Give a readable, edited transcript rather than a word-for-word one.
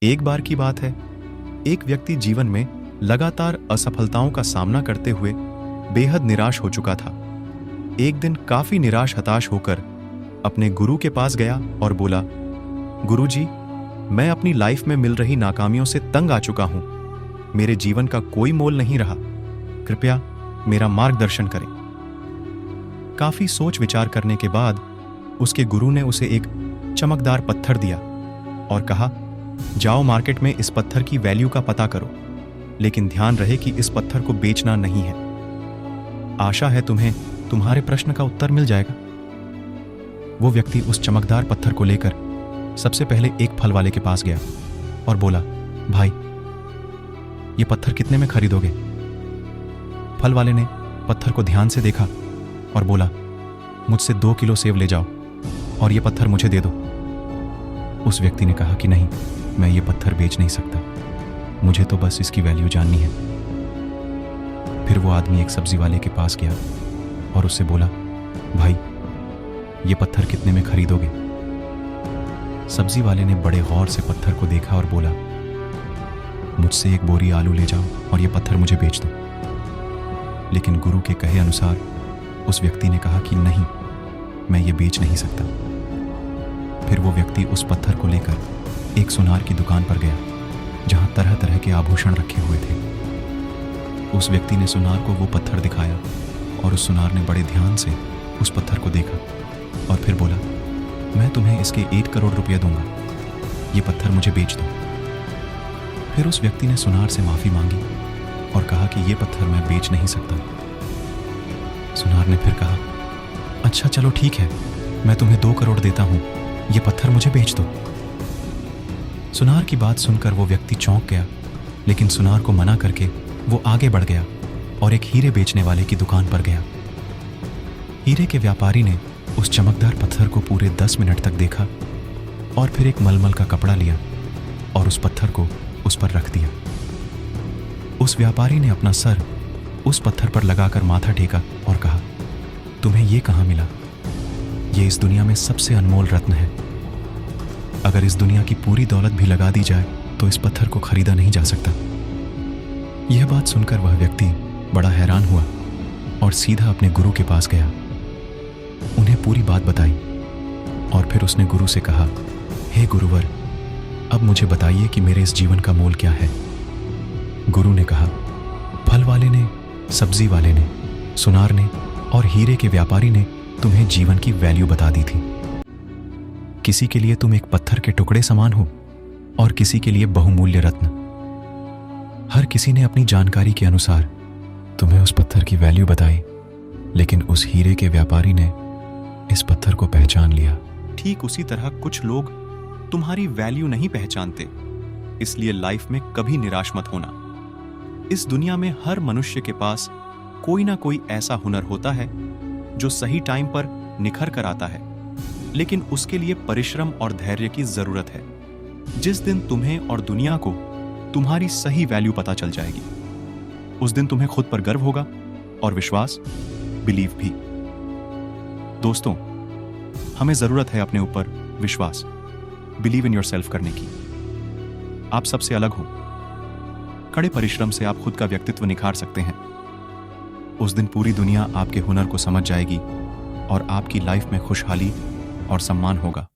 एक बार की बात है, एक व्यक्ति जीवन में लगातार असफलताओं का सामना करते हुए बेहद निराश हो चुका था। एक दिन काफी निराश हताश होकर अपने गुरु के पास गया और बोला, गुरुजी, मैं अपनी लाइफ में मिल रही नाकामियों से तंग आ चुका हूं। मेरे जीवन का कोई मोल नहीं रहा। कृपया मेरा मार्गदर्शन करें। काफी सोच विचार करने के बाद उसके गुरु ने उसे एक चमकदार पत्थर दिया और कहा, जाओ मार्केट में इस पत्थर की वैल्यू का पता करो, लेकिन ध्यान रहे कि इस पत्थर को बेचना नहीं है। आशा है तुम्हें तुम्हारे प्रश्न का उत्तर मिल जाएगा। वो व्यक्ति उस चमकदार पत्थर को लेकर सबसे पहले एक फल वाले के पास गया और बोला, भाई, ये पत्थर कितने में खरीदोगे? फल वाले ने पत्थर को ध्यान से देखा और बोला, मुझसे 2 किलो सेब ले जाओ और ये पत्थर मुझे दे दो। उस व्यक्ति ने कहा कि नहीं, मैं ये पत्थर बेच नहीं सकता, मुझे तो बस इसकी वैल्यू जाननी है। फिर वो आदमी एक सब्जी वाले के पास गया और उससे बोला, भाई, ये पत्थर कितने में खरीदोगे? सब्जी वाले ने बड़े गौर से पत्थर को देखा और बोला, मुझसे 1 बोरी आलू ले जाओ और ये पत्थर मुझे बेच दो। लेकिन गुरु के कहे अनुसार उस व्यक्ति ने कहा कि नहीं, मैं ये बेच नहीं सकता। फिर वो व्यक्ति उस पत्थर को लेकर एक सुनार की दुकान पर गया जहां तरह तरह के आभूषण रखे हुए थे। उस व्यक्ति ने सुनार को वो पत्थर दिखाया और उस सुनार ने बड़े ध्यान से उस पत्थर को देखा और फिर बोला, मैं तुम्हें इसके 1 करोड़ रुपये दूंगा, ये पत्थर मुझे बेच दो। फिर उस व्यक्ति ने सुनार से माफी मांगी और कहा कि ये पत्थर मैं बेच नहीं सकता। सुनार ने फिर कहा, अच्छा चलो ठीक है, मैं तुम्हें 2 करोड़ देता हूं, ये पत्थर मुझे बेच दो। सुनार की बात सुनकर वो व्यक्ति चौंक गया, लेकिन सुनार को मना करके वो आगे बढ़ गया और एक हीरे बेचने वाले की दुकान पर गया। हीरे के व्यापारी ने उस चमकदार पत्थर को पूरे 10 मिनट तक देखा और फिर एक मलमल का कपड़ा लिया और उस पत्थर को उस पर रख दिया। उस व्यापारी ने अपना सर उस पत्थर पर लगाकर माथा टेका और कहा, तुम्हें ये कहाँ मिला? ये इस दुनिया में सबसे अनमोल रत्न है। अगर इस दुनिया की पूरी दौलत भी लगा दी जाए तो इस पत्थर को खरीदा नहीं जा सकता। यह बात सुनकर वह व्यक्ति बड़ा हैरान हुआ और सीधा अपने गुरु के पास गया। उन्हें पूरी बात बताई और फिर उसने गुरु से कहा, हे गुरुवर, अब मुझे बताइए कि मेरे इस जीवन का मोल क्या है? गुरु ने कहा, फल वाले ने, सब्जी वाले ने, सुनार ने और हीरे के व्यापारी ने तुम्हें जीवन की वैल्यू बता दी थी। किसी के लिए तुम एक पत्थर के टुकड़े समान हो और किसी के लिए बहुमूल्य रत्न। हर किसी ने अपनी जानकारी के अनुसार तुम्हें उस पत्थर की वैल्यू बताई, लेकिन उस हीरे के व्यापारी ने इस पत्थर को पहचान लिया। ठीक उसी तरह कुछ लोग तुम्हारी वैल्यू नहीं पहचानते, इसलिए लाइफ में कभी निराश मत होना। इस दुनिया में हर मनुष्य के पास कोई ना कोई ऐसा हुनर होता है जो सही टाइम पर निखर कर आता है, लेकिन उसके लिए परिश्रम और धैर्य की जरूरत है। जिस दिन तुम्हें और दुनिया को तुम्हारी सही वैल्यू पता चल जाएगी, उस दिन तुम्हें खुद पर गर्व होगा और विश्वास, बिलीव भी। दोस्तों, हमें जरूरत है अपने ऊपर विश्वास, बिलीव इन योरसेल्फ करने की। आप सबसे अलग हो। कड़े परिश्रम से आप खुद का व्यक्तित्व निखार सकते हैं। उस दिन पूरी दुनिया आपके हुनर को समझ जाएगी और आपकी लाइफ में खुशहाली और सम्मान होगा।